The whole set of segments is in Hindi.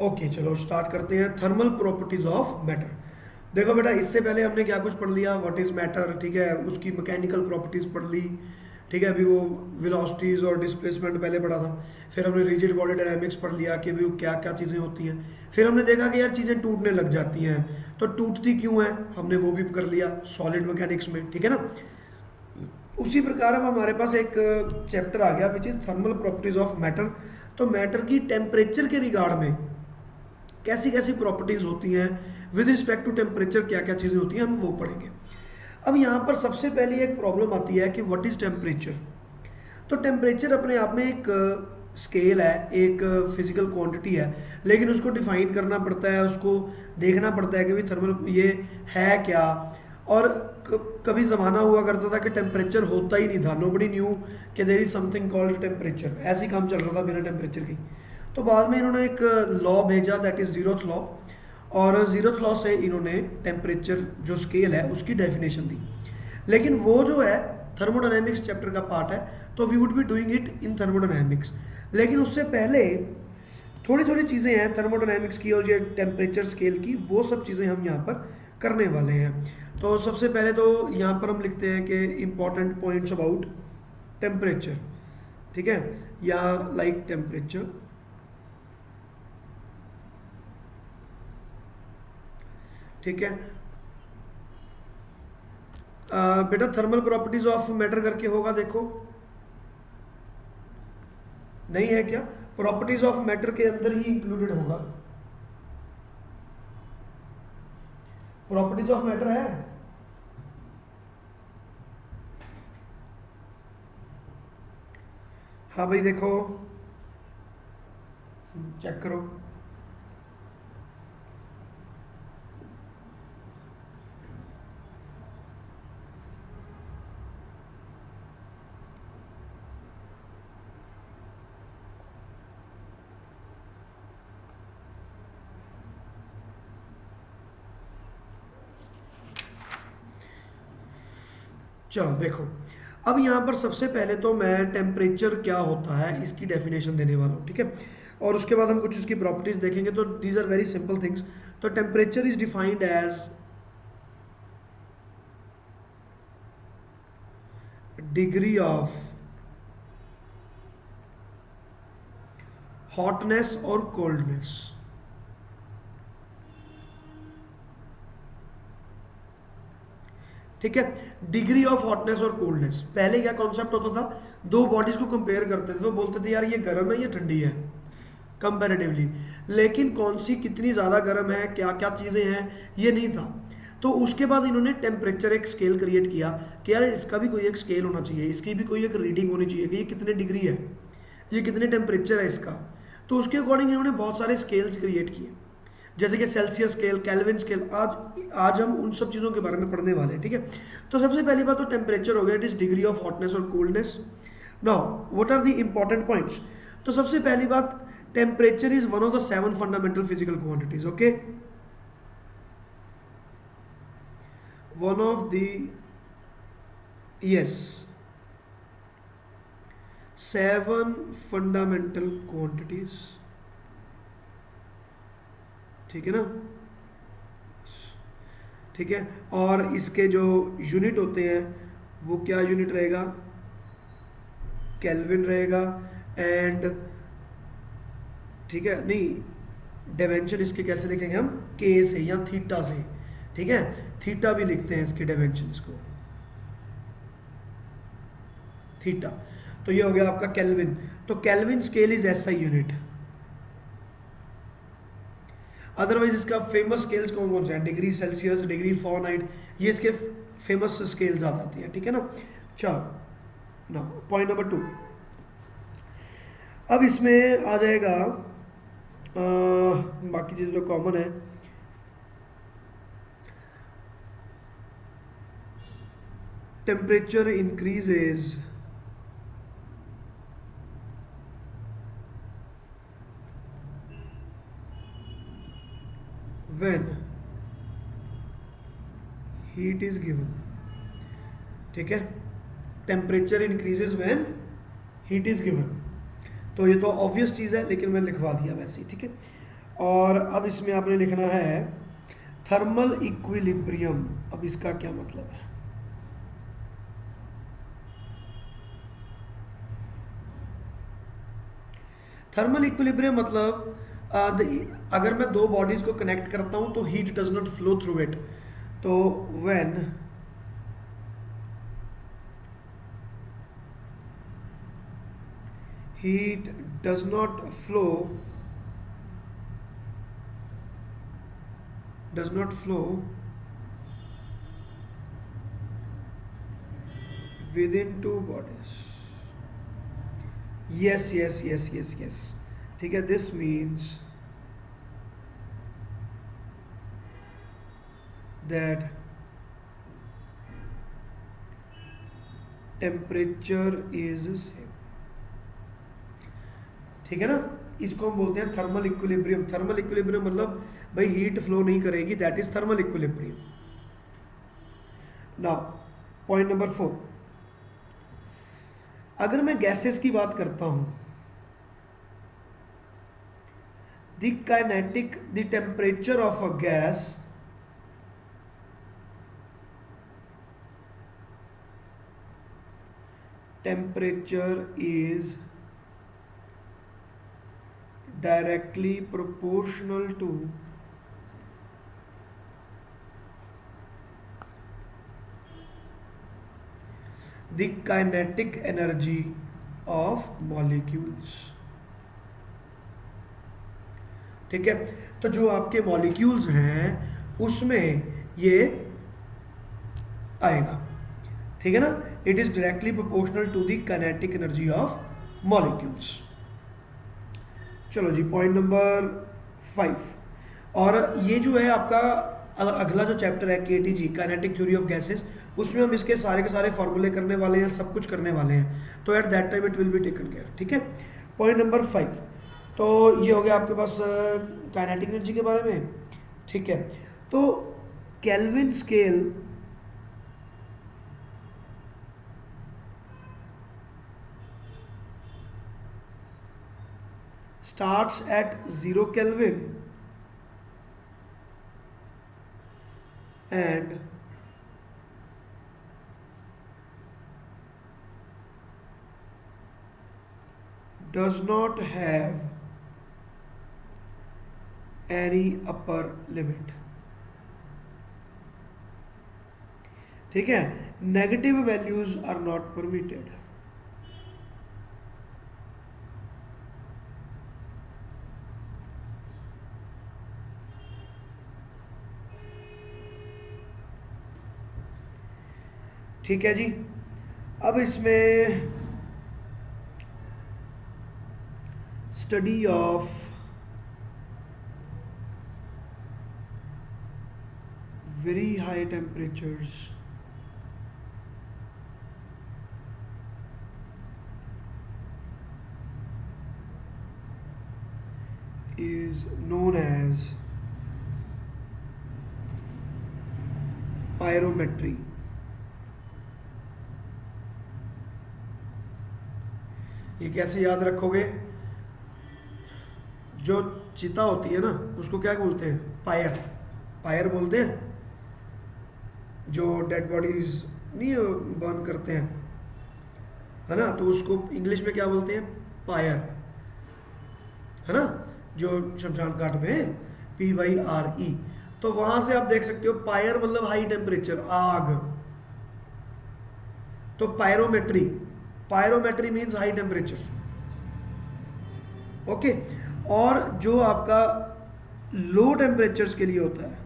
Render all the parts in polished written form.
ओके चलो स्टार्ट करते हैं। Thermal properties of matter. देखो बेटा, इससे पहले हमने क्या कुछ पढ़ लिया, व्हाट इज मैटर, ठीक है, उसकी मैकेनिकल प्रॉपर्टीज पढ़ ली, ठीक है, अभी वो वेलोसिटीज और डिस्प्लेसमेंट पहले पढ़ा था। फिर हमने रिजिड बॉडी डायनामिक्स पढ़ लिया कि भी वो क्या क्या चीज़ें होती हैं। फिर हमने देखा कि यार चीज़ें टूटने लग जाती हैं, तो टूटती क्यों है, हमने वो भी कर लिया सॉलिड मैकेनिक्स में, ठीक है ना। उसी प्रकार अब हमारे पास एक चैप्टर आ गया which is thermal properties of matter. तो मैटर की टेम्परेचर के रिगार्ड में कैसी कैसी प्रॉपर्टीज होती हैं, विद रिस्पेक्ट टू टेम्परेचर क्या क्या चीज़ें होती हैं, हम वो पढ़ेंगे। अब यहाँ पर सबसे पहली एक प्रॉब्लम आती है कि व्हाट इज टेम्परेचर। तो टेम्परेचर अपने आप में एक स्केल है, एक फिजिकल क्वांटिटी है, लेकिन उसको डिफाइन करना पड़ता है, उसको देखना पड़ता है कि भाई थर्मल ये है क्या। और कभी ज़माना हुआ करता था कि टेम्परेचर होता ही नहीं था, नोबडी न्यू कि there is something called temperature, ऐसे ही काम चल रहा था बिना टेम्परेचर के। तो बाद में इन्होंने एक लॉ भेजा, दैट इज़ जीरोथ लॉ। और जीरोथ लॉ से इन्होंने टेम्परेचर जो स्केल है उसकी डेफिनेशन दी। लेकिन वो जो है थर्मोडायनेमिक्स चैप्टर का पार्ट है, तो we would be doing it in thermodynamics. लेकिन उससे पहले थोड़ी थोड़ी चीज़ें हैं थर्मोडायनेमिक्स की और ये टेम्परेचर स्केल की, वो सब चीज़ें हम यहाँ पर करने वाले हैं। तो सबसे पहले तो यहाँ पर हम लिखते हैं कि इम्पॉर्टेंट पॉइंट्स अबाउट टेम्परेचर, ठीक है, या लाइक टेम्परेचर, ठीक है। बेटा थर्मल प्रॉपर्टीज ऑफ मैटर करके होगा, देखो नहीं है क्या, प्रॉपर्टीज ऑफ मैटर के अंदर ही इंक्लूडेड होगा, प्रॉपर्टीज ऑफ मैटर है। हाँ भाई देखो, चेक करो। चलो देखो, अब यहाँ पर सबसे पहले तो मैं टेम्परेचर क्या होता है इसकी डेफिनेशन देने वाला हूँ, ठीक है। और उसके बाद हम कुछ इसकी प्रॉपर्टीज देखेंगे। तो these are very simple things. तो temperature is defined as degree of hotness और कोल्डनेस, ठीक है। डिग्री ऑफ हॉटनेस और कोल्डनेस, पहले क्या कॉन्सेप्ट होता था, दो बॉडीज को कंपेयर करते थे तो बोलते थे यार ये गर्म है ये ठंडी है कंपैरेटिवली, लेकिन कौन सी कितनी ज़्यादा गर्म है, क्या क्या चीज़ें हैं, ये नहीं था। तो उसके बाद इन्होंने टेम्परेचर एक स्केल क्रिएट किया कि यार इसका भी कोई एक स्केल होना चाहिए, इसकी भी कोई एक रीडिंग होनी चाहिए कि ये कितने डिग्री है, ये कितने टेम्परेचर है इसका। तो उसके अकॉर्डिंग इन्होंने बहुत सारे स्केल्स क्रिएट किए, जैसे कि सेल्सियस स्केल, केल्विन स्केल। आज हम उन सब चीज़ों के बारे में पढ़ने वाले हैं, ठीक है। तो सबसे पहली बात तो टेम्परेचर हो गया, it is degree of hotness और coldness. Now what are the important points. तो सबसे पहली बात, temperature is one of the 7 fundamental physical quantities, okay, one of the, yes, 7 fundamental quantities, ठीक है ना, ठीक है। और इसके जो यूनिट होते हैं वो क्या यूनिट रहेगा, केल्विन रहेगा। एंड ठीक है, नहीं डायमेंशन इसके कैसे लिखेंगे हम, के से या थीटा से, ठीक है, थीटा भी लिखते हैं इसके डायमेंशन को, थीटा। तो ये हो गया आपका केल्विन। तो kelvin scale is SI unit. Otherwise इसका फेमस स्केल्स कौन कौन से हैं, डिग्री सेल्सियस, डिग्री फॉरेनहाइट, ये इसके फेमस स्केल्स आ जाती हैं, ठीक है ना। चलो ना पॉइंट नंबर 2। अब इसमें आ जाएगा बाकी चीज़ें तो कॉमन है। Temperature increases when heat is given, ठीक है, temperature increases when heat is given. तो ये तो ऑब्वियस चीज़ है लेकिन मैं लिखवा दिया वैसे ही, ठीक है। और अब इसमें आपने लिखना है थर्मल इक्विलिब्रियम। अब इसका क्या मतलब है? थर्मल इक्विलिब्रियम मतलब अगर मैं दो बॉडीज को कनेक्ट करता हूं तो heat does not flow through it. तो when heat does not flow within two bodies। yes। ठीक है, this means that temperature is same। ठीक है ना, इसको हम बोलते हैं थर्मल इक्विलिब्रियम। थर्मल इक्विलिब्रियम मतलब भाई हीट फ्लो नहीं करेगी, that is thermal equilibrium. Now point number 4, अगर मैं गैसेस की बात करता हूं, the temperature of a gas temperature is directly proportional to the kinetic energy of molecules। ठीक है, तो जो आपके मॉलिक्यूल्स हैं उसमें ये आएगा। ठीक है ना, it is directly proportional to the kinetic energy of molecules. चलो जी, पॉइंट नंबर 5। और ये जो है आपका अगला जो चैप्टर है KTG kinetic theory of gases, उसमें हम इसके सारे फॉर्मूले करने वाले हैं, सब कुछ करने वाले हैं। तो at that time it will be taken care. ठीक है, पॉइंट नंबर 5। तो ये हो गया आपके पास काइनेटिक एनर्जी के बारे में। ठीक है, तो kelvin scale starts at 0 Kelvin and does not have any upper limit। ठीक है, negative values are not permitted. ठीक है जी, अब इसमें study of very high temperatures is known as pyrometry। ये कैसे याद रखोगे? जो चिता होती है ना उसको क्या बोलते हैं? फायर। फायर बोलते हैं, जो डेड बॉडीज नहीं बर्न करते हैं, है ना, तो उसको इंग्लिश में क्या बोलते हैं? फायर, है ना, जो शमशान घाट में PYRE। तो वहां से आप देख सकते हो फायर मतलब हाई टेम्परेचर, आग। तो pyrometry means high temperature. Okay, और जो आपका लो टेम्परेचर्स के लिए होता है,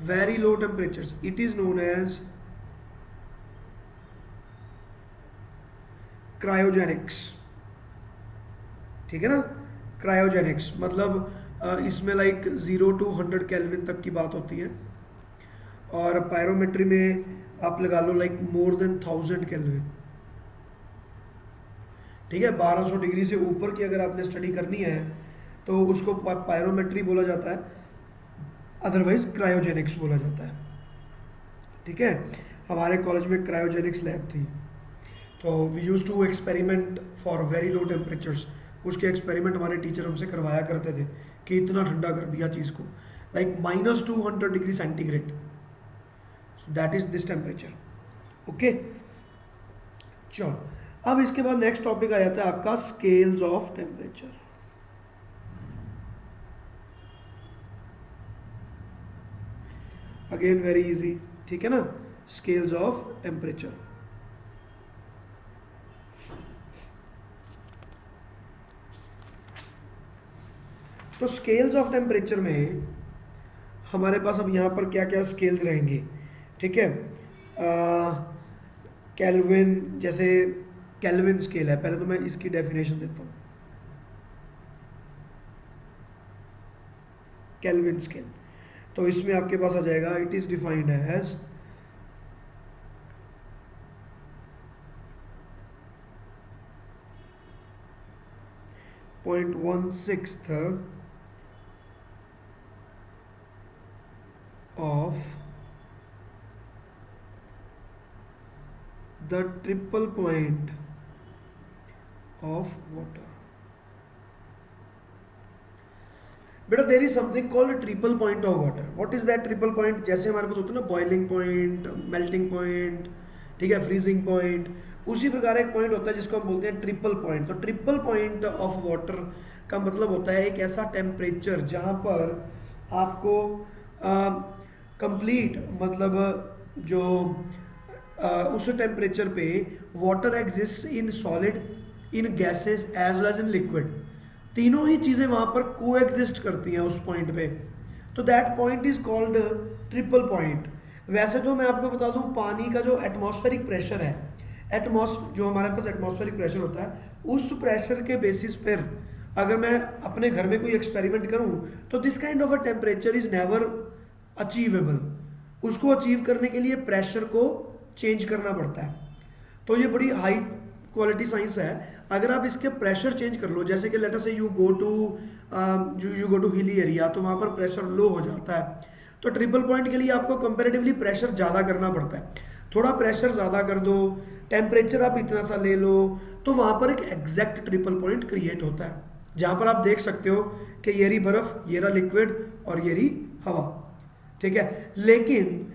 very low temperatures, it is known as cryogenics. ठीक है ना, क्रायोजेनिक्स मतलब इसमें लाइक 0 to 100 केल्विन तक की बात होती है, और पायरोमेट्री में आप लगा लो लाइक मोर देन 1000 केल्विन। ठीक है, 1200 डिग्री से ऊपर की अगर आपने स्टडी करनी है तो उसको पायरोमेट्री बोला जाता है, अदरवाइज क्रायोजेनिक्स बोला जाता है। ठीक है, हमारे कॉलेज में क्रायोजेनिक्स लैब थी, तो we use to experiment for very low temperatures. उसके एक्सपेरिमेंट हमारे टीचर हमसे करवाया करते थे कि इतना ठंडा कर दिया चीज़ को, like -200 degree centigrade, that is this temperature. Okay, चलो अब इसके बाद नेक्स्ट टॉपिक आ जाता है आपका scales of temperature. Again very easy, ठीक है ना, स्केल्स ऑफ टेम्परेचर। तो स्केल्स ऑफ टेम्परेचर में हमारे पास अब यहाँ पर क्या क्या स्केल्स रहेंगे, ठीक है। केल्विन, जैसे केल्विन स्केल है, पहले तो मैं इसकी डेफिनेशन देता हूँ। केल्विन स्केल, तो इसमें आपके पास आ जाएगा, it is defined as .1/6 of the triple point of water। बेटा there is something called triple point of water. What is that triple point? जैसे हमारे पास होता है ना बॉइलिंग पॉइंट, मेल्टिंग पॉइंट, ठीक है, फ्रीजिंग पॉइंट, उसी प्रकार एक पॉइंट होता है जिसको हम बोलते हैं ट्रिपल पॉइंट। तो ट्रिपल पॉइंट ऑफ वाटर का मतलब होता है एक ऐसा टेम्परेचर जहाँ पर आपको कंप्लीट मतलब जो उस टेम्परेचर पे water exist in solid, in gases as well as in liquid, तीनों ही चीज़ें वहाँ पर को एग्जिस्ट करती हैं उस पॉइंट पे। तो that point is called triple point. वैसे तो मैं आपको बता दूं, पानी का जो एटमॉस्फेरिक प्रेशर है, जो हमारे पास एटमॉस्फेरिक प्रेशर होता है, उस प्रेशर के बेसिस पर अगर मैं अपने घर में कोई एक्सपेरिमेंट करूं तो this kind of a temperature is never achievable. उसको अचीव करने के लिए प्रेशर को चेंज करना पड़ता है। तो ये बड़ी हाई क्वालिटी साइंस है। अगर आप इसके प्रेशर चेंज कर लो, जैसे कि let us say you go to hilly area, तो वहाँ पर प्रेशर लो हो जाता है। तो ट्रिपल पॉइंट के लिए आपको कंपैरेटिवली प्रेशर ज़्यादा करना पड़ता है। थोड़ा प्रेशर ज़्यादा कर दो, टेम्परेचर आप इतना सा ले लो, तो वहाँ पर एक एग्जैक्ट ट्रिपल पॉइंट क्रिएट होता है, जहाँ पर आप देख सकते हो कि ये रही बर्फ, ये रहा लिक्विड और ये रही हवा, ठीक है। लेकिन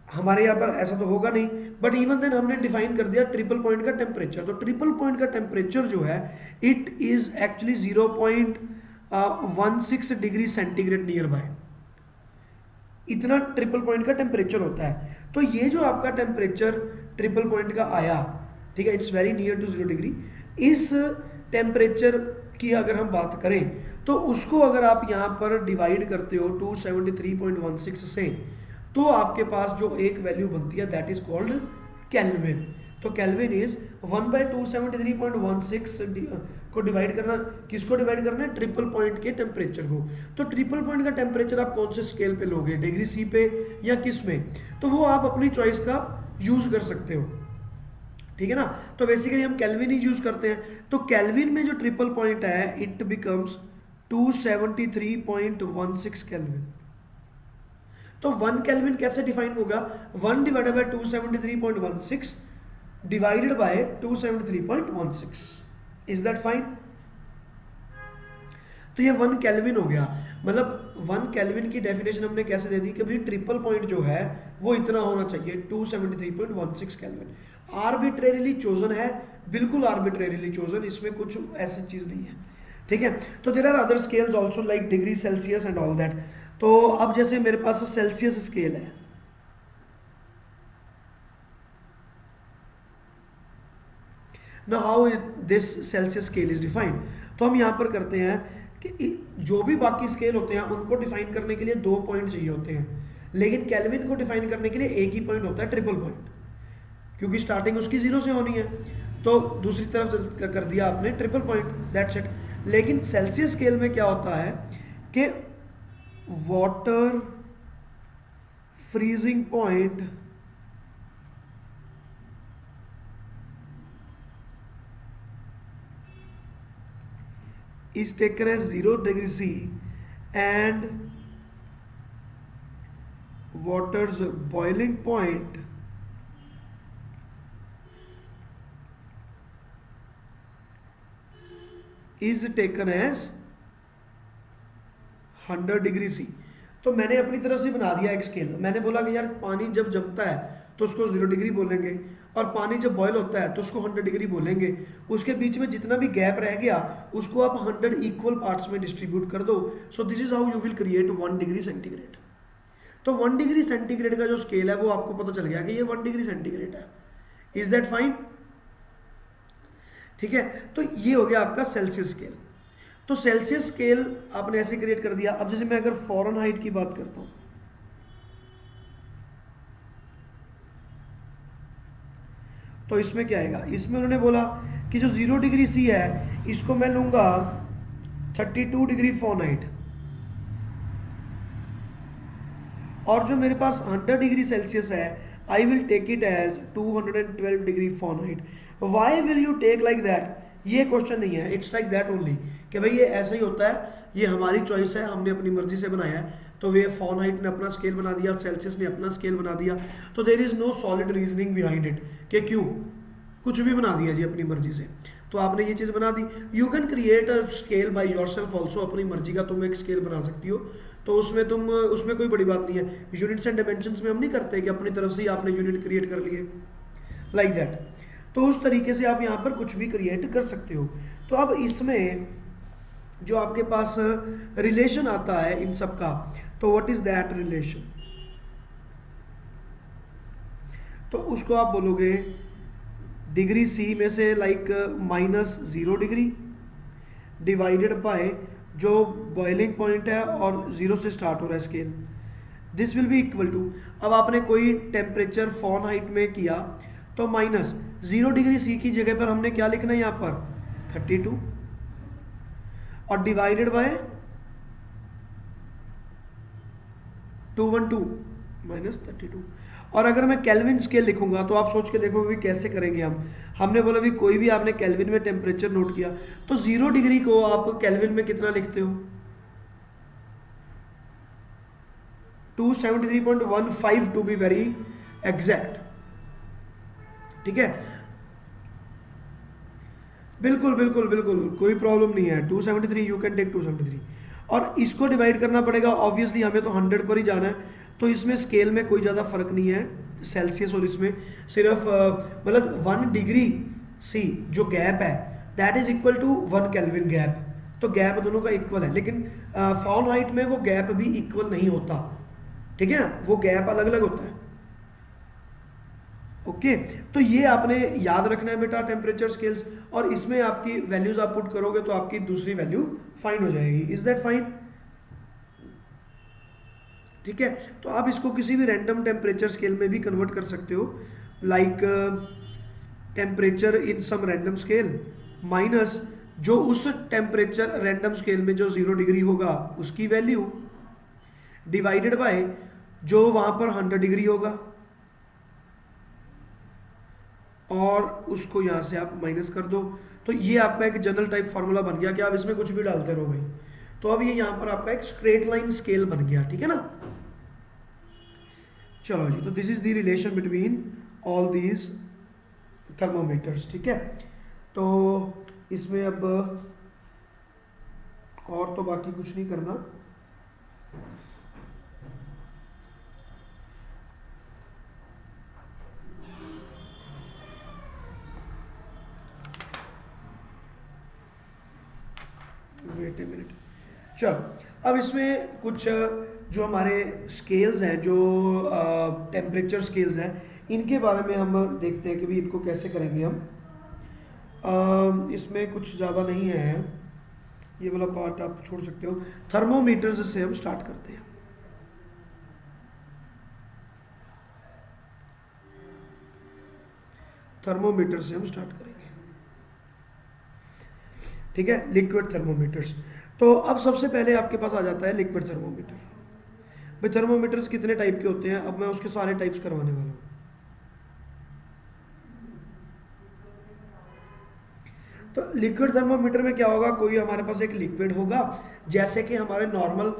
हमारे यहाँ पर ऐसा तो होगा नहीं, बट इवन देन हमने डिफाइन कर दिया ट्रिपल पॉइंट का टेम्परेचर। तो ट्रिपल पॉइंट का टेम्परेचर जो है it is actually 0.16 degree centigrade near by, इतना ट्रिपल पॉइंट का टेम्परेचर होता है। तो ये जो आपका टेम्परेचर ट्रिपल पॉइंट का आया, ठीक है, it's very near to 0 degree. इस टेम्परेचर की अगर हम बात करें तो उसको अगर आप यहाँ पर डिवाइड करते हो 273.16 से, तो आपके पास जो एक वैल्यू बनती है दैट इज कॉल्ड केल्विन। तो केल्विन इज 1/273.16 को डिवाइड करना, किसको डिवाइड करना है? ट्रिपल पॉइंट के टेम्परेचर को। तो ट्रिपल पॉइंट का टेम्परेचर आप कौन से स्केल पे लोगे, डिग्री सी पे या किस में? तो वो आप अपनी चॉइस का यूज कर सकते हो, ठीक है ना। तो बेसिकली हम केल्विन ही यूज करते हैं। तो केल्विन में जो ट्रिपल पॉइंट है इट बिकम्स 273.16 केल्विन। तो 1 केल्विन कैसे डिफाइन होगा? 1 divided by 273.16 divided by 273.16। Is that fine? तो ये 1 केल्विन हो गया। मतलब 1 केल्विन की डेफिनेशन हमने कैसे दे दी कि भाई ट्रिपल पॉइंट जो है वो इतना होना चाहिए, 273.16 केल्विन। आर्बिट्रेरीली चोजन है, बिल्कुल आर्बिट्रेरीली चोजन, इसमें कुछ ऐसी चीज नहीं है, ठीक है। तो there are other scales also like degree Celsius and all that. तो अब जैसे मेरे पास सेल्सियस स्केल है, ना how this Celsius scale is defined. तो हम यहाँ पर करते हैं कि जो भी बाकी स्केल होते हैं उनको डिफाइन करने के लिए 2 पॉइंट चाहिए होते हैं, लेकिन केल्विन को डिफाइन करने के लिए एक ही पॉइंट होता है, ट्रिपल पॉइंट, क्योंकि स्टार्टिंग उसकी 0 से होनी है। तो दूसरी तरफ कर दिया आपने ट्रिपल पॉइंट, दैट्स इट। लेकिन सेल्सियस स्केल में क्या होता है कि water freezing point is taken as 0 degree C and water's boiling point is taken as 100 degree C. तो मैंने अपनी तरफ से बना दिया एक स्केल। मैंने बोला कि यार पानी जब जमता है तो उसको 0 डिग्री बोलेंगे, और पानी जब बॉयल होता है तो उसको 100 डिग्री बोलेंगे। उसके बीच में जितना भी गैप रह गया उसको आप 100 इक्वल पार्ट्स में डिस्ट्रीब्यूट कर दो। So this is how you will create 1 degree centigrade. तो 1 डिग्री सेंटीग्रेड का जो स्केल है वो आपको पता चल गया कि ये 1 डिग्री सेंटीग्रेड है। Is that fine? ठीक है, तो ये हो गया आपका सेल्सियस स्केल। तो सेल्सियस स्केल आपने ऐसे क्रिएट कर दिया। अब जैसे मैं अगर फ़ारेनहाइट की बात करता हूं, तो इसमें क्या आएगा? इसमें उन्होंने बोला कि जो 0 डिग्री सी है इसको मैं लूंगा 32 डिग्री फ़ारेनहाइट, और जो मेरे पास 100 डिग्री सेल्सियस है I will take it as 212 degree Fahrenheit. Why will you take like that? ये क्वेश्चन नहीं है, इट्स लाइक दैट ओनली कि भाई ये ऐसा ही होता है, ये हमारी चॉइस है, हमने अपनी मर्जी से बनाया है। तो वे फ़ारेनहाइट ने अपना स्केल बना दिया, सेल्सियस ने अपना स्केल बना दिया। तो there is no solid reasoning behind it कि क्यों, कुछ भी बना दिया जी अपनी मर्जी से। तो आपने ये चीज़ बना दी। You can create a scale by yourself also, अपनी मर्जी का तुम एक स्केल बना सकती हो। तो उसमें कोई बड़ी बात नहीं है। यूनिट्स एंड डायमेंशंस में हम नहीं करते कि अपनी तरफ से ही आपने यूनिट क्रिएट कर लिए लाइक दैट। तो उस तरीके से आप यहाँ पर कुछ भी क्रिएट कर सकते हो। तो अब इसमें जो आपके पास रिलेशन आता है इन सब का, तो व्हाट इज दैट रिलेशन? तो उसको आप बोलोगे डिग्री सी में से लाइक -0 डिग्री डिवाइडेड बाय जो बॉइलिंग पॉइंट है और 0 से स्टार्ट हो रहा है scale, this will be equal to. अब आपने कोई टेम्परेचर फ़ारेनहाइट में किया तो -0 डिग्री सी की जगह पर हमने क्या लिखना है यहाँ पर 32, और डिवाइडेड बाय 212 -32। और अगर मैं केल्विन स्केल लिखूंगा तो आप सोच के देखो भी कैसे करेंगे हम। हमने बोला भी कोई भी आपने केल्विन में टेम्परेचर नोट किया तो 0 डिग्री को आप केल्विन में कितना लिखते हो? 273.15 टू बी वेरी एग्जैक्ट। ठीक है, बिल्कुल बिल्कुल बिल्कुल कोई प्रॉब्लम नहीं है। 273 यू कैन टेक 273, और इसको डिवाइड करना पड़ेगा। ऑब्वियसली हमें तो 100 पर ही जाना है, तो इसमें स्केल में कोई ज़्यादा फर्क नहीं है सेल्सियस और इसमें। सिर्फ मतलब 1 डिग्री सी जो गैप है that is equal to 1 kelvin gap. तो गैप दोनों का इक्वल है, लेकिन फ़ारेनहाइट में वो गैप भी इक्वल नहीं होता। ठीक है ना, वो गैप अलग अलग होता है। ओके, तो ये आपने याद रखना है बेटा टेम्परेचर स्केल्स, और इसमें आपकी वैल्यूज आप पुट करोगे तो आपकी दूसरी वैल्यू फाइंड हो जाएगी। Is that fine? ठीक है, तो आप इसको किसी भी रैंडम टेम्परेचर स्केल में भी कन्वर्ट कर सकते हो, like temperature in some random scale minus जो उस टेम्परेचर रैंडम स्केल में जो 0 डिग्री होगा उसकी वैल्यू डिवाइडेड बाय जो वहां पर 100 डिग्री होगा, और उसको यहां से आप माइनस कर दो। तो ये आपका एक जनरल टाइप फार्मूला बन गया कि आप इसमें कुछ भी डालते रहो भाई। तो अब ये यहां पर आपका एक स्ट्रेट लाइन स्केल बन गया। ठीक है ना, चलो जी। तो this is the relation between all these thermometers. ठीक है, तो इसमें अब और तो बाकी कुछ नहीं करना। Wait a minute. चलो, अब इसमें कुछ जो हमारे स्केल्स हैं, जो टेम्परेचर स्केल्स हैं, इनके बारे में हम देखते हैं कि भी इनको कैसे करेंगे हम। इसमें कुछ ज़्यादा नहीं है, ये वाला पार्ट आप छोड़ सकते हो। थर्मोमीटर्स से हम स्टार्ट करते हैं। थर्मोमीटर से हम स्टार्ट करेंगे। ठीक है, लिक्विड थर्मोमीटर्स। तो अब सबसे पहले आपके पास आ जाता है लिक्विड थर्मोमीटर। भाई थर्मोमीटर्स कितने टाइप के होते हैं, अब मैं उसके सारे टाइप्स करवाने वाला हूँ। तो लिक्विड थर्मोमीटर में क्या होगा, कोई हमारे पास एक लिक्विड होगा, जैसे कि हमारे नॉर्मल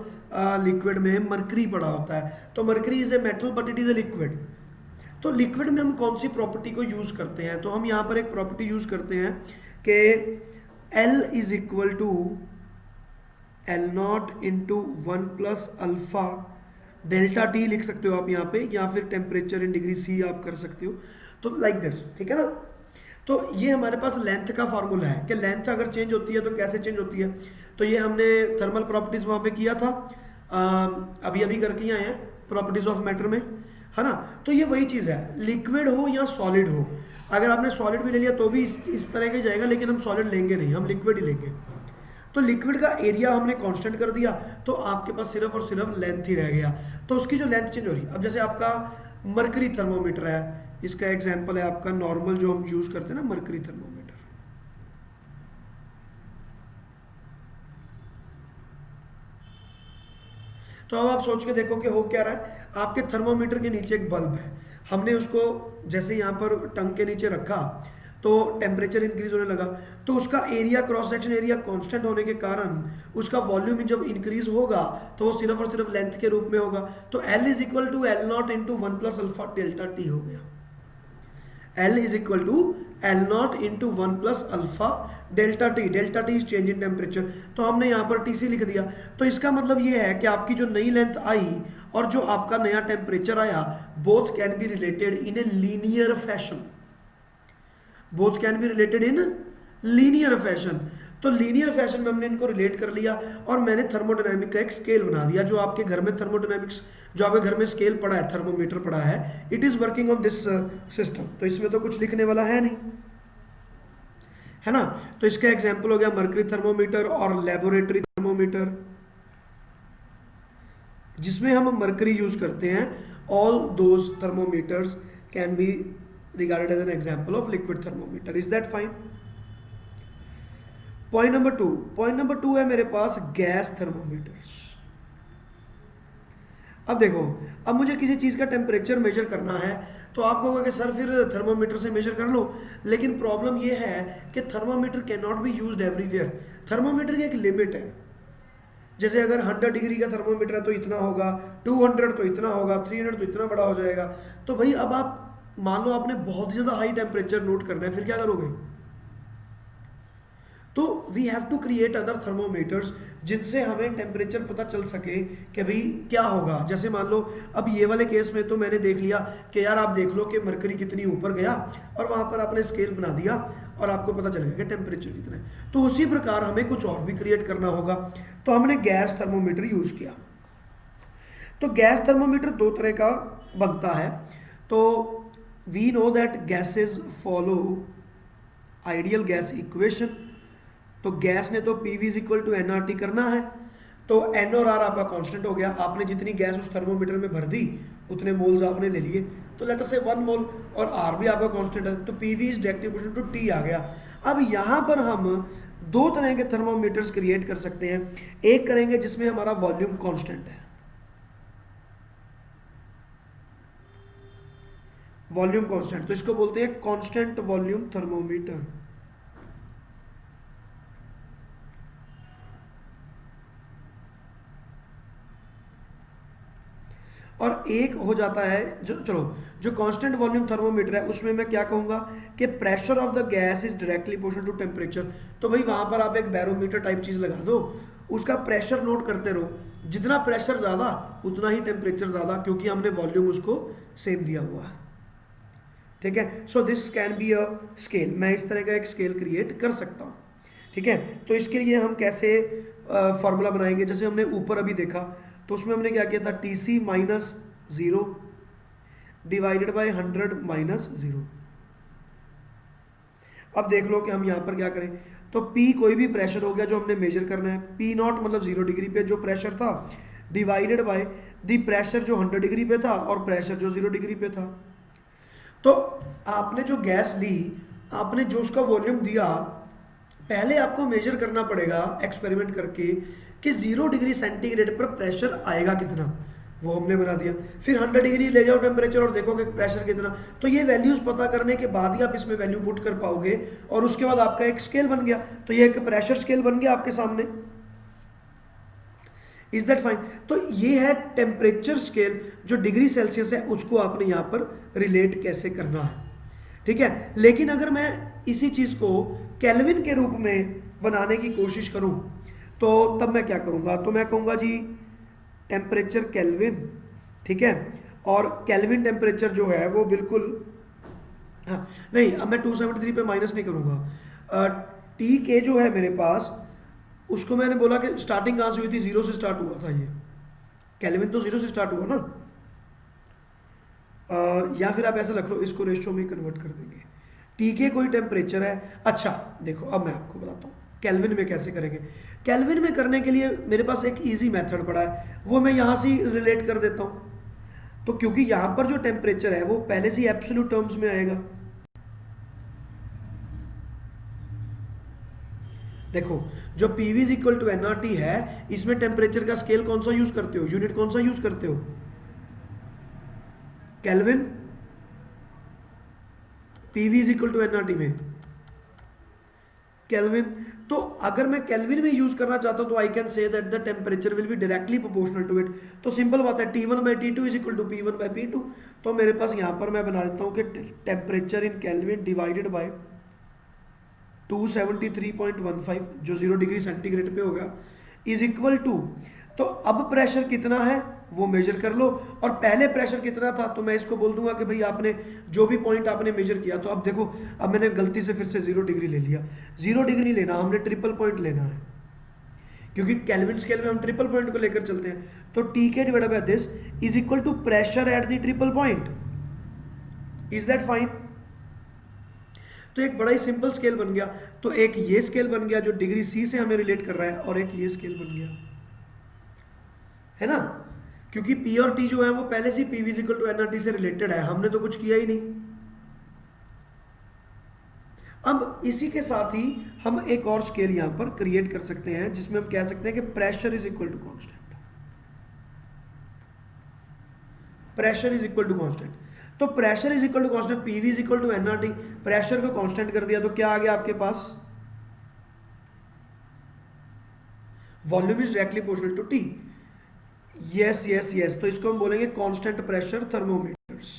लिक्विड में मरकरी पड़ा होता है। तो mercury is a metal but it is a liquid. तो लिक्विड में हम कौन सी प्रॉपर्टी को यूज करते हैं? तो हम यहाँ पर एक प्रॉपर्टी यूज करते हैं कि L is equal to L naught into 1 + alpha delta T लिख सकते हो आप यहाँ पे, या फिर टेम्परेचर इन डिग्री सी आप कर सकते हो, तो लाइक दिस, ठीक है ना। तो ये हमारे पास लेंथ का फॉर्मूला है कि लेंथ अगर चेंज होती है तो कैसे चेंज होती है। तो ये हमने थर्मल प्रॉपर्टीज वहाँ पे किया था, अभी अभी करके आए हैं प्रॉपर्टीज ऑफ मैटर में, है ना। तो ये वही चीज़ है, लिक्विड हो या सॉलिड हो, अगर आपने सॉलिड भी ले लिया तो भी इस तरह का जाएगा, लेकिन हम सॉलिड लेंगे नहीं, हम लिक्विड ही लेंगे। तो लिक्विड का एरिया हमने कांस्टेंट कर दिया, तो आपके पास सिर्फ और सिर्फ लेंथ ही रह गया, तो उसकी जो लेंथ चेंज हो रही है। अब जैसे आपका मरकरी थर्मोमीटर है, इसका एग्जांपल है आपका नॉर्मल जो हम यूज करते हैं ना, मरकरी थर्मोमीटर। तो अब आप सोच के देखो कि हो क्या रहा है, आपके थर्मोमीटर के नीचे एक बल्ब है, हमने उसको जैसे यहाँ पर टंग के नीचे रखा तो टेम्परेचर इंक्रीज होने लगा, तो उसका area, cross section area constant होने के कारण उसका वॉल्यूम जब इंक्रीज होगा तो वो सिर्फ और सिर्फ लेंथ के रूप में होगा। तो L is equal to L naught into 1 + alpha delta T हो गया। L is equal to L naught into 1 + alpha delta T, delta T is change in temperature, तो हमने यहाँ पर TC लिख दिया। तो इसका मतलब ये है कि आपकी जो नई लेंथ आई और जो आपका नया टेम्परेचर आया, both can be related in a linear fashion, both can be related in linear fashion. तो लीनियर फैशन में हमने इनको रिलेट कर लिया और मैंने थर्मोडायनामिक का एक स्केल बना दिया। जो आपके घर में थर्मोडायनामिक्स, जो आपके घर में स्केल पड़ा है, थर्मोमीटर पड़ा है, it is working on this system. तो इसमें तो कुछ लिखने वाला है नहीं, है ना। तो इसका एग्जांपल हो गया मरकरी थर्मोमीटर और लेबोरेटरी थर्मोमीटर, जिसमें हम मरकरी यूज करते हैं। All those thermometers can be regarded as an example of liquid thermometer. Is that fine? Point number 2, point number 2 है मेरे पास गैस थर्मोमीटर्स। अब देखो, अब मुझे किसी चीज का टेम्परेचर मेजर करना है तो आप कहोगे कि सर फिर थर्मोमीटर से मेजर कर लो, लेकिन प्रॉब्लम ये है कि thermometer can not be used everywhere. Thermometer की एक लिमिट है, जैसे अगर 100 डिग्री का थर्मोमीटर है तो इतना होगा, 200 तो इतना होगा, 300 तो इतना बड़ा हो जाएगा। तो भाई अब आप मान लो आपने बहुत ज़्यादा हाई टेम्परेचर नोट करना है, फिर क्या करोगे। तो we have to create other thermometers जिनसे हमें टेम्परेचर पता चल सके कि भाई क्या होगा। जैसे मान लो अब ये वाले केस में तो मैंने देख लिया कि यार आप देख लो कि मरकरी कितनी ऊपर गया और वहां पर आपने स्केल बना दिया और आपको पता चलेगा कि टेम्परेचर कितना है। तो उसी प्रकार हमें कुछ और भी क्रिएट करना होगा, तो हमने गैस थर्मोमीटर यूज किया। तो गैस थर्मोमीटर दो तरह का बनता है। तो we know that gases follow ideal gas equation। तो गैस ने तो PV is equal to nRT करना है, तो N और R आपका कांस्टेंट हो गया। आपने जितनी गैस उस थर्मोमीटर में भर दी उतने मोल्स आपने ले लिए, तो लेट अस से 1 मोल, और R भी आपका कांस्टेंट है, तो PV is directly proportional to T आ गया। अब यहाँ पर हम दो तरह के थर्मोमीटर्स क्रिएट कर सकते हैं। एक करेंगे जिसमें हमारा वॉल्यूम कांस्टेंट है, वॉल्यूम कांस्टेंट, तो इसको बोलते हैं कांस्टेंट वॉल्यूम थर्मोमीटर। और एक हो जाता है जो कांस्टेंट वॉल्यूम थर्मोमीटर है उसमें मैं क्या कहूंगा कि pressure of the gas is directly proportional to temperature. तो भाई वहां पर आप एक बैरोमीटर टाइप चीज लगा दो, उसका प्रेशर नोट करते रहो, जितना प्रेशर ज्यादा उतना ही टेम्परेचर ज्यादा, क्योंकि हमने वॉल्यूम उसको सेम दिया हुआ है। ठीक है, so this can be a scale. मैं इस तरह का एक स्केल क्रिएट कर सकता हूँ। ठीक है, तो इसके लिए हम कैसे फॉर्मूला बनाएंगे, जैसे हमने ऊपर अभी देखा तो उसमें हमने क्या किया था, TC - 0 डिवाइडेड बाय 100 - 0। अब देख लो कि हम यहाँ पर क्या करें, तो P कोई भी प्रेशर हो गया जो हमने मेजर करना है, P0 मतलब 0 डिग्री पे जो प्रेशर था, डिवाइडेड बाय द प्रेशर जो 100 डिग्री पे था और प्रेशर जो 0 डिग्री पे था। तो आपने जो गैस ली, आपने जो उसका वॉल्यूम दिया, पहले आपको मेजर करना पड़ेगा एक्सपेरिमेंट करके कि 0 डिग्री सेंटीग्रेड पर प्रेशर आएगा कितना, वो हमने बना दिया। फिर 100 डिग्री ले जाओ टेम्परेचर और देखो कि प्रेशर कितना। तो ये वैल्यूज पता करने के बाद ही आप इसमें वैल्यू पुट कर पाओगे, और उसके बाद आपका एक स्केल बन गया। तो ये एक प्रेशर स्केल बन गया आपके सामने। Is that fine. तो ये है टेम्परेचर स्केल, जो डिग्री सेल्सियस है उसको आपने यहाँ पर रिलेट कैसे करना है। ठीक है, लेकिन अगर मैं इसी चीज को केल्विन के रूप में बनाने की कोशिश करूं तो तब मैं क्या करूंगा, तो मैं कहूंगा जी टेम्परेचर केल्विन, ठीक है, और केल्विन टेम्परेचर जो है वो बिल्कुल, हाँ नहीं, अब मैं 273 पे माइनस नहीं करूंगा। टी के जो है मेरे पास, उसको मैंने बोला कि स्टार्टिंग कहाँ से हुई थी, जीरो से स्टार्ट हुआ था ये, केल्विन तो जीरो से स्टार्ट हुआ ना। या फिर आप ऐसा रख लो, इसको रेशियो में कन्वर्ट कर देंगे। टी के कोई टेम्परेचर है, अच्छा देखो अब मैं आपको बताता हूँ केल्विन में कैसे करेंगे। केल्विन में करने के लिए मेरे पास एक इजी मेथड पड़ा है, वो मैं यहाँ से रिलेट कर देता हूँ। तो क्योंकि यहाँ पर जो टेम्परेचर है वो पहले से ही एब्सोल्यूट टर्म्स में आएगा। देखो जो P V is equal to n R T है, इसमें टेम्परेचर का स्केल कौन सा यूज करते हो, यूनिट कौन सा यूज करते हो, kelvin. P V is equal to n R T में केल्विन। तो अगर मैं केल्विन में यूज करना चाहता हूं तो I can say that the temperature will be directly proportional to it. तो सिंपल बात है, T1 by T2 is equal to P1 by P2। तो मेरे पास यहां पर मैं बना देता हूं कि temperature in kelvin divided by 273.15 जो 0 डिग्री सेंटीग्रेड पे होगा इज इक्वल टू, तो अब प्रेशर कितना है वो मेजर कर लो, और पहले प्रेशर कितना था तो मैं इसको बोल दूंगा कि भाई आपने जो भी पॉइंट आपने मेजर किया, तो अब देखो अब मैंने गलती से फिर से 0 डिग्री ले लिया। 0 डिग्री लेना, हमने ट्रिपल पॉइंट लेना है, क्योंकि केल्विन स्केल में हम ट्रिपल पॉइंट को लेकर चलते हैं। तो टी के divided by this is equal to pressure at the triple point. Is that fine? तो एक बड़ा ही सिंपल स्केल बन गया। तो एक ये स्केल बन गया जो डिग्री सी से हमें रिलेट कर रहा है, और एक ये स्केल बन गया, है ना, क्योंकि पी और टी जो है वो पहले से P V is equal to n R T से रिलेटेड है, हमने तो कुछ किया ही नहीं। अब इसी के साथ ही हम एक और स्केल यहां पर क्रिएट कर सकते हैं जिसमें हम कह सकते हैं कि pressure is equal to constant. Pressure is equal to constant, तो pressure is equal to constant, PV is equal to NRT. Pressure को कांस्टेंट कर दिया तो क्या आ गया आपके पास, volume is directly proportional to T. Yes yes yes, तो इसको हम बोलेंगे constant pressure thermometers.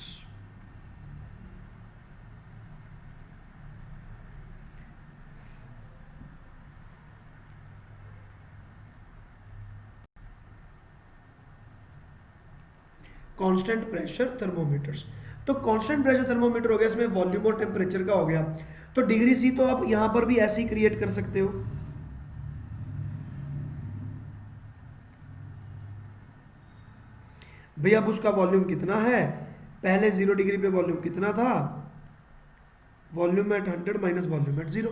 Constant pressure thermometers. तो कांस्टेंट प्रेशर थर्मोमीटर हो गया, इसमें वॉल्यूम और टेम्परेचर का हो गया। तो डिग्री सी तो आप यहां पर भी ऐसे ही क्रिएट कर सकते हो। भैया अब उसका वॉल्यूम कितना है, पहले 0 डिग्री पे वॉल्यूम कितना था, volume at 100 minus volume at 0।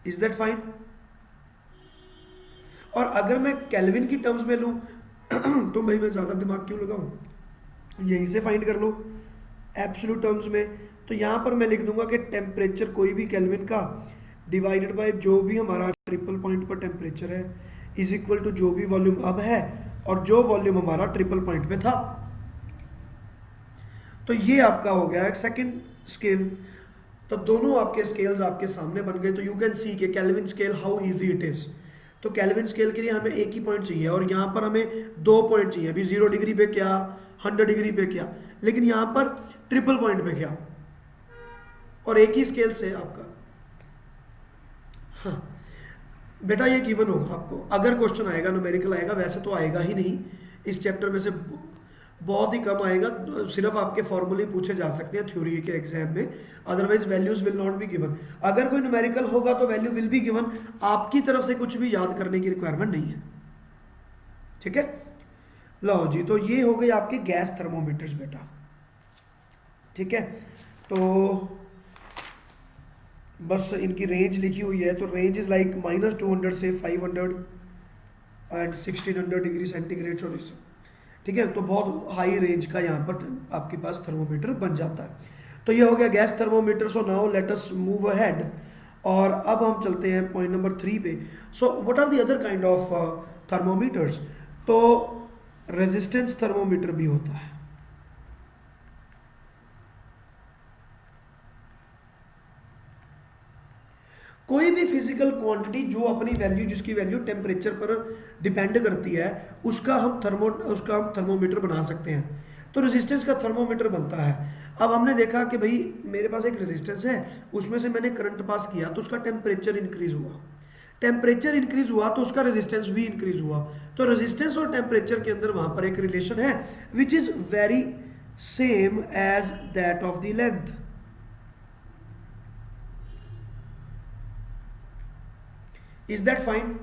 Is that fine? और अगर मैं केल्विन की टर्म्स में लूं तो भाई मैं ज्यादा दिमाग क्यों लगाऊं, यहीं से फाइंड कर लो एब्सोल्यूट टर्म्स में। तो यहां पर मैं लिख दूंगा कि टेम्परेचर कोई भी केल्विन का डिवाइडेड बाय जो भी हमारा ट्रिपल पॉइंट पर टेम्परेचर है इज इक्वल टू जो भी वॉल्यूम अब है और जो वॉल्यूम हमारा ट्रिपल पॉइंट पे था। तो ये आपका हो गया एक सेकंड स्केल। तो दोनों आपके स्केल्स आपके सामने बन गए। तो यू कैन सी के kelvin scale how easy it is. तो केल्विन स्केल के लिए हमें एक ही पॉइंट चाहिए और यहाँ पर हमें 2 पॉइंट चाहिए। अभी 0 डिग्री पे क्या, 100 डिग्री पे क्या, लेकिन यहाँ पर ट्रिपल पॉइंट पे क्या, और एक ही स्केल से आपका। हाँ बेटा ये गिवन होगा आपको, अगर क्वेश्चन आएगा न्यूमेरिकल आएगा, वैसे तो आएगा ही नहीं इस चैप्टर में से, बहुत ही कम आएगा। सिर्फ आपके फॉर्मूले पूछे जा सकते हैं थ्योरी के एग्जाम में, otherwise values will not be given. अगर कोई न्यूमेरिकल होगा तो वैल्यू विल बी गिवन, आपकी तरफ से कुछ भी याद करने की रिक्वायरमेंट नहीं है। ठीक है, लो जी, तो ये हो गए आपके गैस थर्मोमीटर्स बेटा। ठीक है, तो बस इनकी रेंज लिखी हुई है। तो रेंज इज लाइक -200 से 500 एंड 1600 डिग्री सेंटीग्रेड। ठीक है, तो बहुत हाई रेंज का यहाँ पर आपके पास थर्मोमीटर बन जाता है। तो ये हो गया gas thermometer. So now let us move ahead, और अब हम चलते हैं पॉइंट नंबर 3 पे। So what are the other kind of thermometers? तो रेजिस्टेंस थर्मोमीटर भी होता है। कोई भी फिजिकल क्वांटिटी जो अपनी वैल्यू, जिसकी वैल्यू टेम्परेचर पर डिपेंड करती है, उसका हम थर्मोमीटर बना सकते हैं। तो रेजिस्टेंस का थर्मोमीटर बनता है। अब हमने देखा कि भाई मेरे पास एक रेजिस्टेंस है, उसमें से मैंने करंट पास किया तो उसका टेम्परेचर इंक्रीज हुआ, टेम्परेचर इंक्रीज हुआ तो उसका रेजिस्टेंस भी इंक्रीज हुआ। तो रेजिस्टेंस और टेम्परेचर के अंदर वहां पर एक रिलेशन है which is very same as that of the length. Is that fine?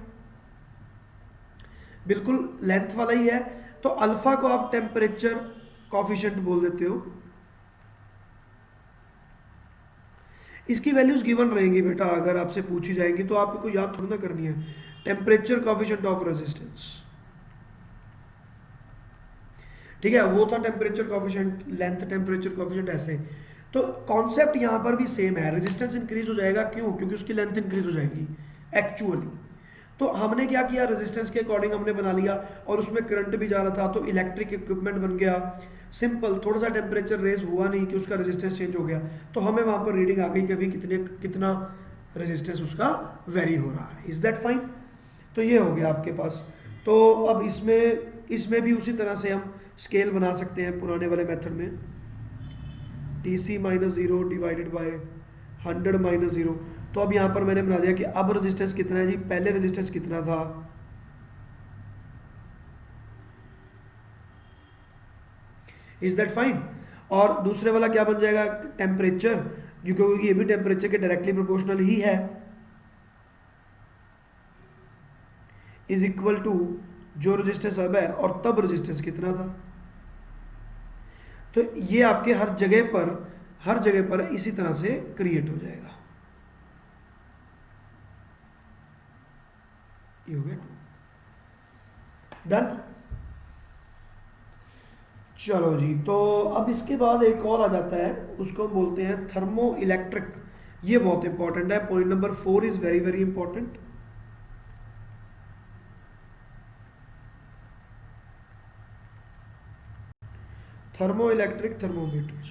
बिल्कुल लेंथ वाला ही है। तो अल्फा को आप टेम्परेचर कॉफिशिएंट बोल देते हो। इसकी वैल्यूज गिवन रहेंगी बेटा, अगर आपसे पूछी जाएंगी तो आपको याद थोड़ी ना करनी है। टेम्परेचर कॉफिशिएंट ऑफ रेजिस्टेंस, ठीक है, वो था temperature coefficient, length temperature coefficient ऐसे। तो कॉन्सेप्ट यहां पर भी सेम है, रेजिस्टेंस इंक्रीज हो जाएगा, क्यों? क्योंकि उसकी लेंथ इंक्रीज हो जाएगी एक्चुअली। तो हमने क्या किया, रेजिस्टेंस के अकॉर्डिंग हमने बना लिया और उसमें करंट भी जा रहा था तो इलेक्ट्रिक इक्विपमेंट बन गया। सिंपल, थोड़ा सा टेम्परेचर रेज हुआ नहीं कि उसका रेजिस्टेंस चेंज हो गया, तो हमें वहां पर रीडिंग आ गई कि अभी कितना रेजिस्टेंस उसका वेरी हो रहा है। Is that fine? तो ये हो गया आपके पास। तो अब इसमें भी उसी तरह से हम स्केल बना सकते हैं पुराने वाले मेथड में, T C minus zero divided by 100 minus zero. तो अब यहाँ पर मैंने बना दिया कि अब रेजिस्टेंस कितना है जी, पहले रेजिस्टेंस कितना था, इज दैट फाइन? और दूसरे वाला क्या बन जाएगा, टेम्परेचर, जो क्योंकि ये भी टेम्परेचर के डायरेक्टली प्रोपोर्शनल ही है, इज इक्वल टू जो रेजिस्टेंस अब है और तब रेजिस्टेंस कितना था। तो ये आपके हर जगह पर इसी तरह से क्रिएट हो जाएगा। ये हो गया डन। चलो जी, तो अब इसके बाद एक और आ जाता है, उसको हम बोलते हैं थर्मो इलेक्ट्रिक। ये बहुत इंपॉर्टेंट है, point number 4 is very very important. Thermo electric thermometers,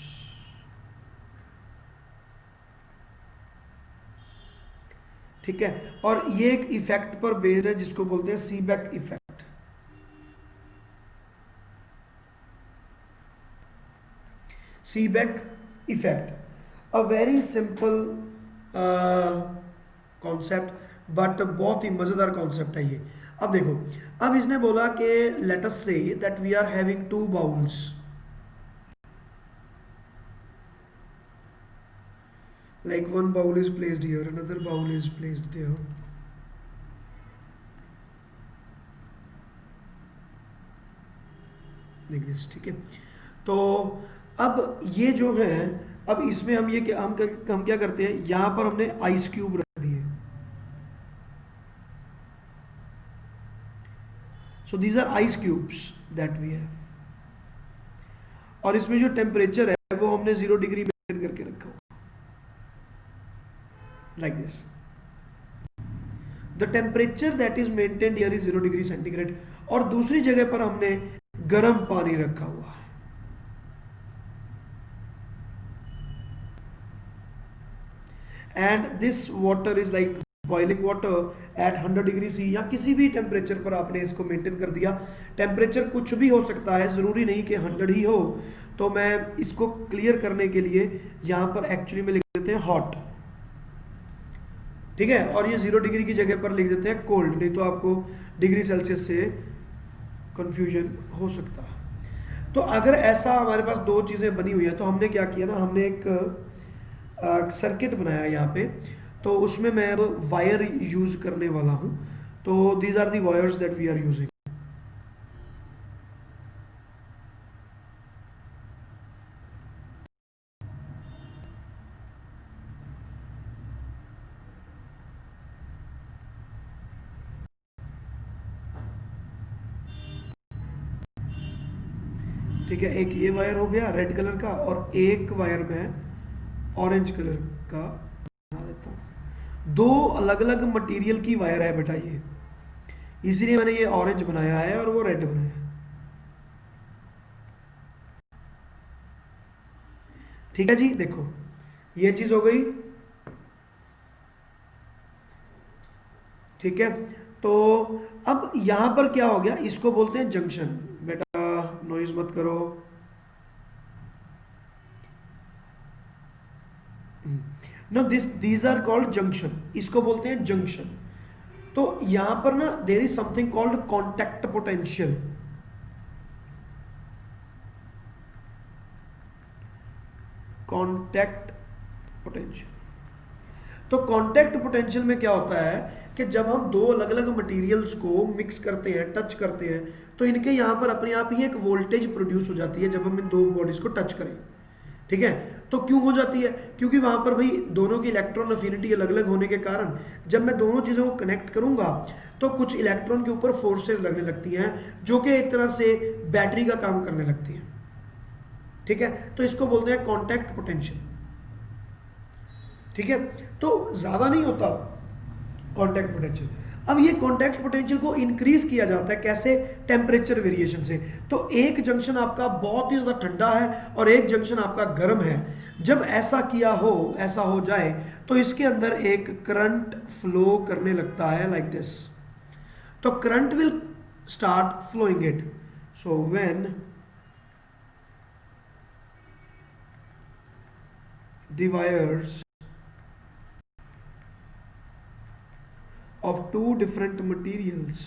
ठीक है, और ये एक इफेक्ट पर बेस्ड है जिसको बोलते हैं Seebeck effect. Seebeck effect, a very simple concept but बहुत ही मजेदार कॉन्सेप्ट है ये। अब देखो, अब इसने बोला कि let us say that we are having two bowls, like one bowl is placed here, another bowl is placed there, like this, ठीक है। तो अब ये जो है, अब इसमें हम हम क्या करते हैं, यहां पर हमने आइस क्यूब रख दिए। So these are ice cubes that we have, और इसमें जो टेम्परेचर है वो हमने 0 डिग्री मेंटेन करके रखा हुआ, like this. The temperature that is maintained here is 0 degree centigrade, और दूसरी जगह पर हमने गर्म पानी रखा हुआ है। And this water is like boiling water at 100 degree C, या किसी भी टेम्परेचर पर आपने इसको मेंटेन कर दिया। टेम्परेचर कुछ भी हो सकता है, जरूरी नहीं कि 100 ही हो। तो मैं इसको क्लियर करने के लिए यहां पर एक्चुअली में लिख देते हैं हॉट, ठीक है, और ये 0 डिग्री की जगह पर लिख देते हैं कोल्ड, नहीं तो आपको डिग्री सेल्सियस से कंफ्यूजन हो सकता है। तो अगर ऐसा हमारे पास दो चीज़ें बनी हुई है, तो हमने क्या किया ना, हमने एक सर्किट बनाया यहाँ पे, तो उसमें मैं अब वायर यूज करने वाला हूँ। तो these are the wires that we are using. ठीक है, एक ये वायर हो गया रेड कलर का, और एक वायर मैं ऑरेंज कलर का बना देता हूँ। दो अलग अलग मटेरियल की वायर है बेटा ये, इसीलिए मैंने ये ऑरेंज बनाया है और वो रेड बनाया है। ठीक है जी, देखो ये चीज हो गई, ठीक है। तो अब यहां पर क्या हो गया, इसको बोलते हैं जंक्शन। बेटा नॉइज मत करो, no these are called junction, इसको बोलते हैं जंक्शन। तो यहां पर ना there is something called contact potential. Contact potential, तो कॉन्टैक्ट पोटेंशियल में क्या होता है कि जब हम दो अलग अलग मटेरियल्स को मिक्स करते हैं, टच करते हैं, तो इनके यहाँ पर अपने आप ही एक वोल्टेज प्रोड्यूस हो जाती है जब हम इन दो बॉडीज को टच करें। ठीक है, तो क्यों हो जाती है? क्योंकि वहां पर भाई दोनों की इलेक्ट्रॉन अफिनिटी अलग अलग होने के कारण जब मैं दोनों चीज़ों को कनेक्ट करूंगा तो कुछ इलेक्ट्रॉन के ऊपर फोर्सेज लगने लगती हैं जो कि एक तरह से बैटरी का काम करने लगती हैं। ठीक है, तो इसको बोलते हैं कॉन्टैक्ट पोटेंशियल। ठीक है, तो ज़्यादा नहीं होता कॉन्टैक्ट पोटेंशियल। अब ये कॉन्टैक्ट पोटेंशियल को इंक्रीज किया जाता है कैसे? टेम्परेचर वेरिएशन से। तो एक जंक्शन आपका बहुत ही ज़्यादा ठंडा है और एक जंक्शन आपका गर्म है। जब ऐसा किया हो, ऐसा हो जाए, तो इसके अंदर एक करंट फ्लो करने लगता है लाइक दिस। तो current will start flowing it. So when the wires of two different materials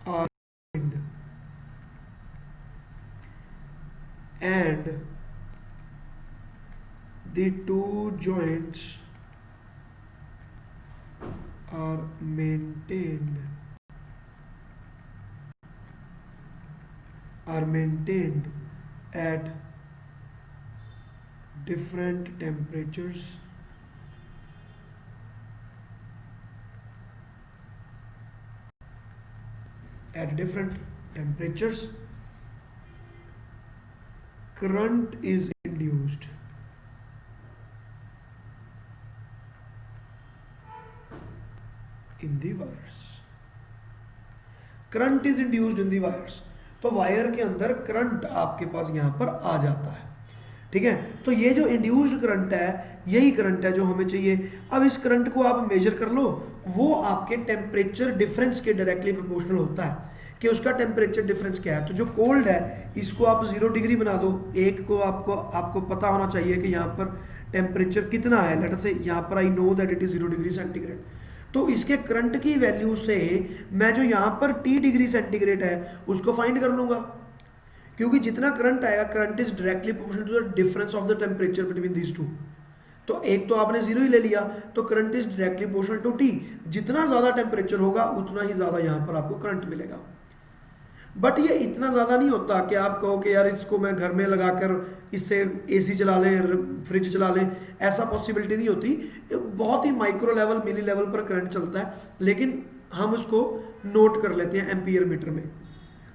are joined and the two joints are maintained at different temperatures current is induced in the wires। Current is induced in the wires, तो वायर के अंदर करंट आपके पास यहां पर आ जाता है। ठीक है, तो ये जो इंड्यूस्ड करंट है यही करंट है जो हमें चाहिए। अब इस करंट को आप मेजर कर लो, वो आपके टेम्परेचर डिफरेंस के डायरेक्टली प्रोपोर्शनल होता है कि उसका टेम्परेचर डिफरेंस क्या है। तो जो कोल्ड है इसको आप 0 डिग्री बना दो, एक को आपको पता होना चाहिए कि यहाँ पर टेम्परेचर कितना है। लेट अस से यहाँ पर I know that it is 0 degree centigrade, तो इसके करंट की वैल्यू से मैं जो यहाँ पर T डिग्री सेंटीग्रेड है उसको फाइंड कर लूंगा, क्योंकि जितना करंट आएगा current is directly proportional to the difference of the temperature between these two. तो एक तो आपने 0 ही ले लिया, तो current is directly proportional to T। जितना ज़्यादा टेम्परेचर होगा उतना ही ज़्यादा यहाँ पर आपको करंट मिलेगा। बट ये इतना ज़्यादा नहीं होता कि आप कहो कि यार इसको मैं घर में लगाकर इससे एसी चला लें, फ्रिज चला लें, ऐसा पॉसिबिलिटी नहीं होती। बहुत ही माइक्रो लेवल, मिली लेवल पर करंट चलता है, लेकिन हम उसको नोट कर लेते हैं एम्पियर मीटर में।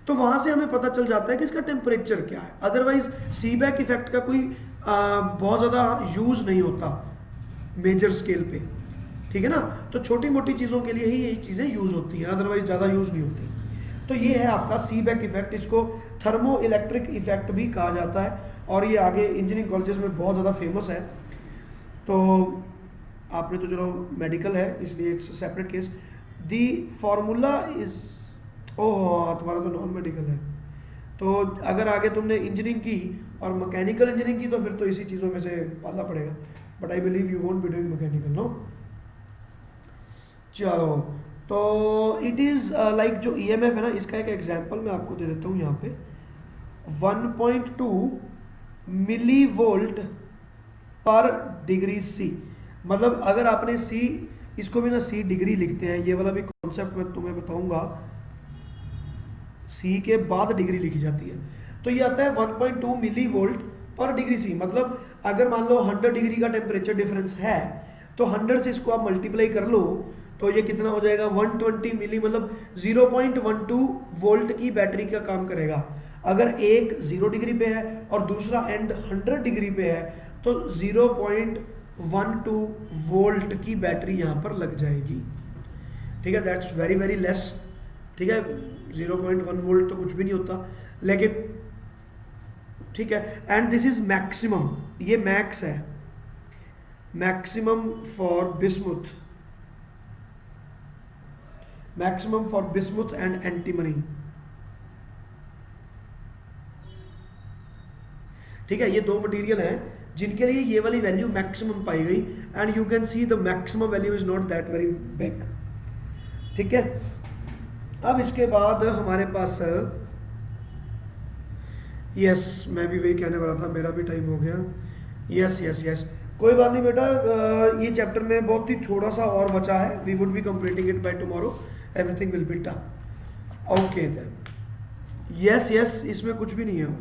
तो वहाँ से हमें पता चल जाता है कि इसका टेम्परेचर क्या है। अदरवाइज सीबैक इफेक्ट का कोई बहुत ज़्यादा यूज़ नहीं होता मेजर स्केल पे। ठीक है ना, तो छोटी मोटी चीज़ों के लिए ही यही चीज़ें यूज़ होती हैं, अदरवाइज ज़्यादा यूज़ नहीं होती। तो ये है आपका सीबैक इफेक्ट, इसको थर्मो इलेक्ट्रिक इफेक्ट भी कहा जाता है और ये आगे इंजीनियरिंग कॉलेजेस में बहुत ज़्यादा फेमस है। तो आपने तो चलो मेडिकल है इसलिए it's separate case. The formula is, oh तुम्हारा तो नॉन मेडिकल है, तो अगर आगे तुमने इंजीनियरिंग की और मैकेनिकल इंजीनियरिंग की तो फिर तो इसी चीज़ों में से पालना पड़ेगा। But I believe you won't be doing mechanical, no. चलो, तो इट इज़ लाइक जो ईएमएफ है ना, इसका एक एग्जांपल मैं आपको दे देता हूँ यहाँ पे। 1.2 मिली वोल्ट पर डिग्री सी, मतलब अगर आपने सी, इसको भी ना सी डिग्री लिखते हैं, ये वाला भी कॉन्सेप्ट मैं तुम्हें बताऊंगा। सी के बाद डिग्री लिखी जाती है, तो ये आता है 1.2 मिली वोल्ट पर डिग्री सी। मतलब अगर मान लो 100 डिग्री का टेम्परेचर डिफरेंस है तो 100 से इसको आप मल्टीप्लाई कर लो तो ये कितना हो जाएगा 120 मिली, मतलब 0.12 वोल्ट की बैटरी का काम करेगा। अगर एक 0 डिग्री पे है और दूसरा एंड 100 डिग्री पे है तो 0.12 वोल्ट की बैटरी यहाँ पर लग जाएगी। ठीक है, दैट्स वेरी वेरी लेस। ठीक है, 0.1 वोल्ट तो कुछ भी नहीं होता, लेकिन ठीक है। एंड दिस इज मैक्सिमम, ये मैक्स है, maximum for bismuth, maximum for bismuth and antimony. ठीक है, ये दो मटेरियल हैं जिनके लिए ये वाली वैल्यू मैक्सिमम पाई गई, and you can see the maximum value is not that very big. ठीक है, अब इसके बाद हमारे पास यस मैं भी वही कहने वाला था, मेरा भी टाइम हो गया। यस यस यस, कोई बात नहीं बेटा, ये चैप्टर में बहुत ही थोड़ा सा और बचा है, we would be completing it by tomorrow, everything will be done. Okay then, yes yes, इसमें कुछ भी नहीं है और